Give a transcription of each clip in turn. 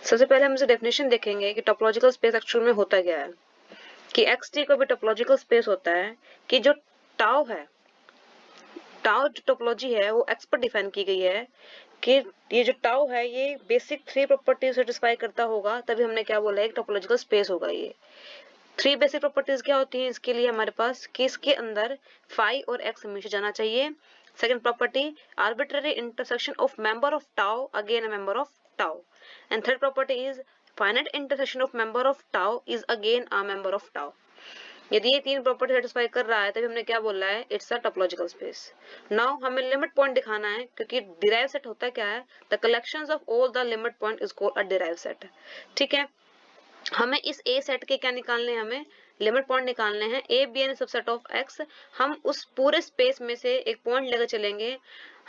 सबसे पहले हम इसे डेफिनेशन देखेंगे कि टोपोलॉजिकल स्पेस एक्चुअल में होता क्या है, कि xt को भी टोपोलॉजिकल स्पेस होता है कि जो टाउ है, टाउ जो टोपोलॉजी है वो x पर डिफाइन की गई है कि ये जो टाउ है ये बेसिक 3 प्रॉपर्टीज सेटिस्फाई करता होगा, तभी हमने क्या बोला है, एक टोपोलॉजिकल स्पेस होगा। ये 3 बेसिक प्रॉपर्टीज क्या होती हैं इसके लिए हमारे पास, कि इसके अंदर फाई और x हमेशा जाना चाहिए। Second property, arbitrary intersection of member of tau again a member of tau. And third property is finite intersection of member of tau is again a member of tau. यदि ये 3 property satisfy कर रहा है तभी हमने क्या बोला है, it's a topological space. Now हमें लिमिट पॉइंट दिखाना है, क्योंकि डिराइव सेट होता क्या है, the collections of all the limit point is called a derive set. ठीक है, हमें इस ए सेट के क्या निकालने हैं, हमें लिमिट पॉइंट निकालने हैं A be an subset of X. हम उस पूरे स्पेस में से एक पॉइंट लेकर चलेंगे।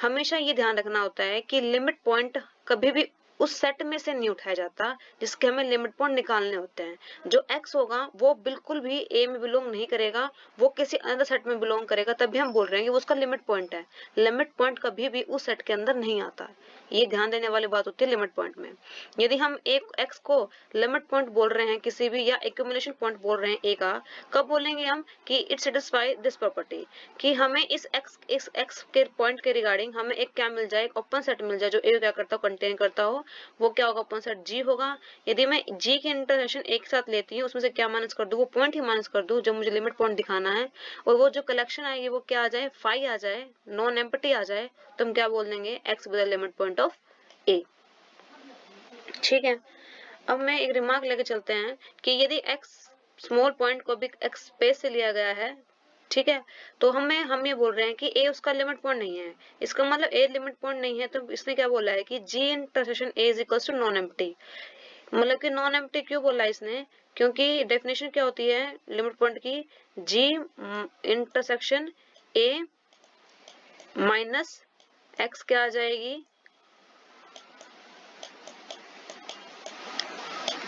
हमेशा ये ध्यान रखना होता है कि लिमिट पॉइंट कभी भी उस सेट में से नहीं उठाया जाता जिसके हमें लिमिट पॉइंट निकालने होते हैं। जो x होगा वो बिल्कुल भी a में बिलोंग नहीं करेगा, वो किसी अदर सेट में बिलोंग करेगा, तभी हम बोल रहे हैं कि वो उसका लिमिट पॉइंट है। लिमिट पॉइंट कभी भी उस सेट के अंदर नहीं आता, ये ध्यान देने वाली बात होती है लिमिट पॉइंट में। यदि हम एक x को लिमिट पॉइंट बोल रहे हैं किसी भी, या एक्यूमुलेशन पॉइंट बोल रहे हैं a का, कब बोलेंगे हम कि इट सेटिस्फाई दिस प्रॉपर्टी, कि हमें इस x के पॉइंट के रिगार्डिंग हमें एक क्या मिल जाए, एक ओपन सेट मिल जाए जो a क्या करता हो, कंटेन करता हो। वो क्या होगा, ओपन सेट G होगा। यदि मैं G की इंटरसेक्शन एक साथ लेती हूँ, उसमें से क्या माइनस कर दूं, वो पॉइंट ही माइनस कर दूं जो मुझे लिमिट पॉइंट दिखाना है, और वो जो कलेक्शन आएगी वो क्या आ जाए, फाई आ जाए, नॉन एम्प्टी आ जाए, तो हम क्या बोल देंगे, x with the limit point of a। ठीक है, अब मैं एक रिमार्क लेके चलते हैं कि यदि x स्मॉल पॉइंट को भी x स्पेस से लिया गया है, ठीक है, तो हम ये बोल रहे हैं कि a उसका लिमिट पॉइंट नहीं है। इसका मतलब a लिमिट पॉइंट नहीं है, तो इसने क्या बोला है कि g intersection a is equals to non empty. मतलब कि नॉन एम्प्टी क्यों बोला इसने, क्योंकि डेफिनेशन क्या होती है लिमिट पॉइंट की, g intersection a minus x क्या आ जाएगी,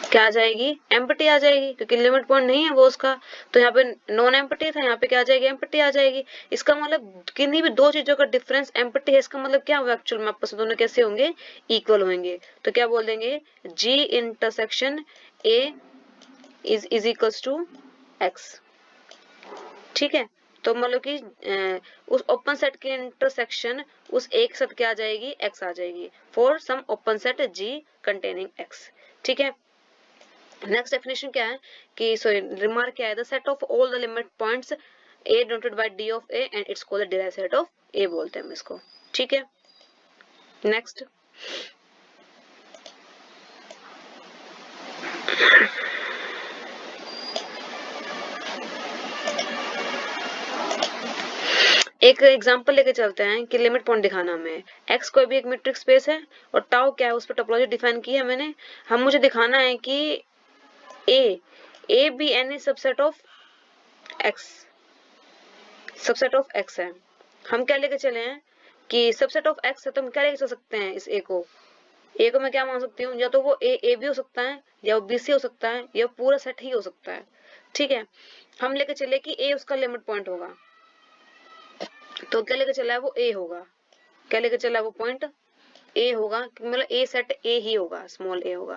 क्या आ जाएगी, एम्प्टी आ जाएगी, क्योंकि लिमिट पॉइंट नहीं है वो उसका। तो यहाँ पे नॉन एम्प्टी था, यहाँ पे क्या आ जाएगी, एम्प्टी आ जाएगी। इसका मतलब किन्हीं भी दो चीजों का डिफरेंस एम्प्टी है, इसका मतलब क्या हुआ एक्चुअल में, आपस में दोनों कैसे होंगे, इक्वल होंगे। तो क्या बोल देंगे, G intersection A is equals to X. ठीक है, तो मतलब कि उस ओपन सेट के इंटरसेक्शन उस एक सेट क्या आ जाएगी, एक्स आ जाएगी, for some open set G containing X. ठीक है, नेक्स्ट डेफिनेशन क्या है कि सॉरी रिमार्क क्या है, the set of all the limit points a denoted by d of a and it's called the derived set of a बोलते हैं हम इसको। ठीक है, नेक्स्ट एक एग्जांपल लेके चलते हैं कि लिमिट पॉइंट दिखाना हमें, x कोई भी एक मीट्रिक स्पेस है और टाउ क्या है, उस पर टोपोलॉजी डिफाइन की है मैंने। हम मुझे दिखाना है कि a b n is subset of x, subset of x है। हम क्या लेके चले हैं कि सबसेट ऑफ x है, तो हम क्या लेके चल सकते हैं, इस a को मैं क्या मान सकती हूँ, या तो वो a भी हो सकता है, या वो b c हो सकता है, या पूरा सेट ही हो सकता है। ठीक है, हम लेके चले कि a उसका लिमिट पॉइंट होगा, तो क्या लेके चला है, वो a होगा। क्या लेके चला है, वो पॉइंट ए होगा, मतलब ए सेट ए ही होगा, स्मॉल ए होगा।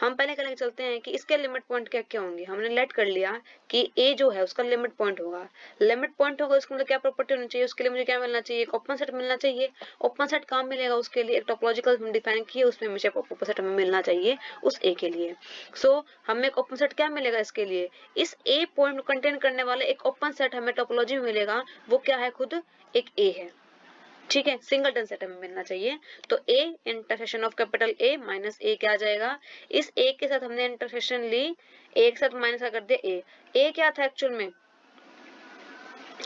हम पहले क्या लेके चलते हैं कि इसके लिमिट पॉइंट क्या क्या होंगे। हमने लेट कर लिया कि ए जो है उसका लिमिट पॉइंट होगा। लिमिट पॉइंट होगा उसके मतलब क्या प्रॉपर्टी होनी चाहिए, उसके लिए मुझे क्या मिलना चाहिए, एक ओपन सेट मिलना चाहिए। ओपन सेट कहाँ मिलेगा, उसके लिए एक टोपोलॉजिकल हम डिफाइन किए, उसमें हमेशा ओपन सेट हमें मिलना चाहिए उस ए के लिए। सो हमें एक ओपन सेट क्या मिलेगा इसके लिए, इस ए पॉइंट को कंटेन करने वाले एक ओपन सेट हमें टोपोलॉजी में मिलेगा, वो क्या है, खुद एक ए है। ठीक है, सिंगलटन सेट हमें मिलना चाहिए। तो a intersection of capital A minus a क्या आ जाएगा, इस a के साथ हमने इंटरसेक्शन ली, a के साथ माइनस कर दिया a क्या था एक्चुअल में,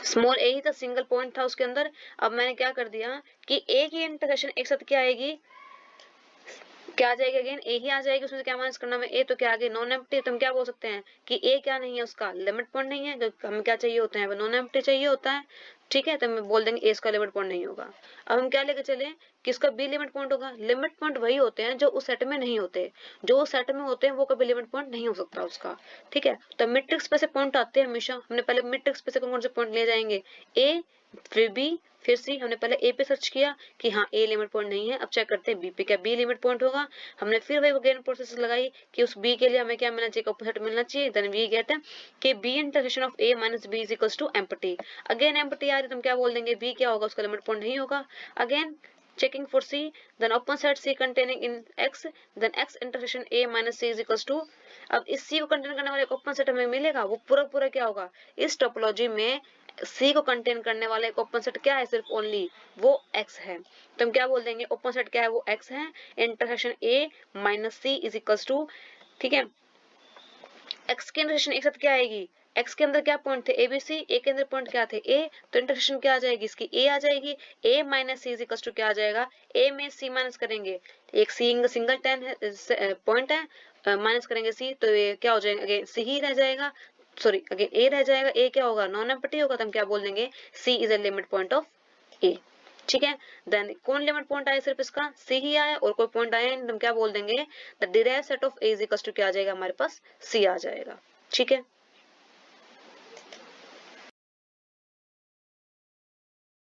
स्मॉल a ही था, सिंगल पॉइंट था उसके अंदर। अब मैंने क्या कर दिया कि a की इंटरसेक्शन एक साथ क्या आएगी, क्या आ जाएगी, अगेन ए ही आ जाएगी, उसमें से क्या माइनस करना है, ए तो क्या आ गई, नॉन एम्प्टी। तो हम क्या बोल सकते हैं कि ए क्या नहीं है, उसका लिमिट पॉइंट नहीं है, हमें क्या चाहिए होता है, नॉन एम्प्टी चाहिए होता है। ठीक है, तो हम बोल देंगे ए इसका लिमिट पॉइंट नहीं होगा। अब हम क्या लेके चले कि इसका बी लिमिट पॉइंट होगा। लिमिट पॉइंट वही होते हैं जो उस सेट में नहीं होते, जो उस सेट में होते हैं वो कभी लिमिट पॉइंट नहीं हो सकता उसका। ठीक है, तो मैट्रिक्स पे से पॉइंट आते हैं हमेशा, हमने पहले मैट्रिक्स पे से कौन कौन से पॉइंट ले जाएंगे, ए फिर बी, फिर सी। हमने पहले ए पे सर्च किया कि हाँ ए लिमिट पॉइंट नहीं है, अब चेक करते हैं बी पे, क्या बी लिमिट पॉइंट होगा। हमने फिर वही अगेन प्रोसेस लगाई कि उस बी के लिए हमें क्या मिलना चाहिए, ऑपोजिट मिलना चाहिए। देन वी गेट है कि B intersection of A minus B is equals to empty. Again empty आ रही है, तो हम क्या बोल देंगे, बी क्या होगा, उसका लिमिट पॉइंट नहीं होगा। Again checking for C, then open set C containing in X, then X intersection A minus C is equals to, अब इस C को कंटेन करने वाले ओपन सेट हमें मिलेगा, वो पूरा पूरा क्या होगा, इस टोपोलॉजी में C को कंटेन करने वाले एक ओपन सेट क्या है, सिर्फ ओनली वो X है। तो हम क्या बोल देंगे, ओपन सेट क्या है, वो X है। Intersection A minus C is equals to, ठीक है, X की इंटरसेक्शन एक साथ क्या आएगी, x के अंदर क्या पॉइंट थे, ए बी सी, ए के अंदर पॉइंट क्या थे, ए, तो इंटरसेक्शन क्या आ जाएगी इसकी, ए आ जाएगी। a minus C is equal to क्या आ जाएगा, a में c माइनस करेंगे, एक सिंगल टेन है पॉइंट है, माइनस करेंगे c, तो ये क्या हो जाएगा, अगेन c ही रह जाएगा, सॉरी अगेन a रह जाएगा। a क्या होगा, नॉन एम्प्टी होगा, तो हम क्या बोल देंगे, c is a limit point of a। ठीक है, देन कौन लिमिट पॉइंट आया, सिर्फ इसका c ही आया, और कोई पॉइंट आया नहीं, तो हम क्या बोल देंगे, the derived set of a is equal to क्या आ जाएगा हमारे पास, c आ जाएगा। ठीक है।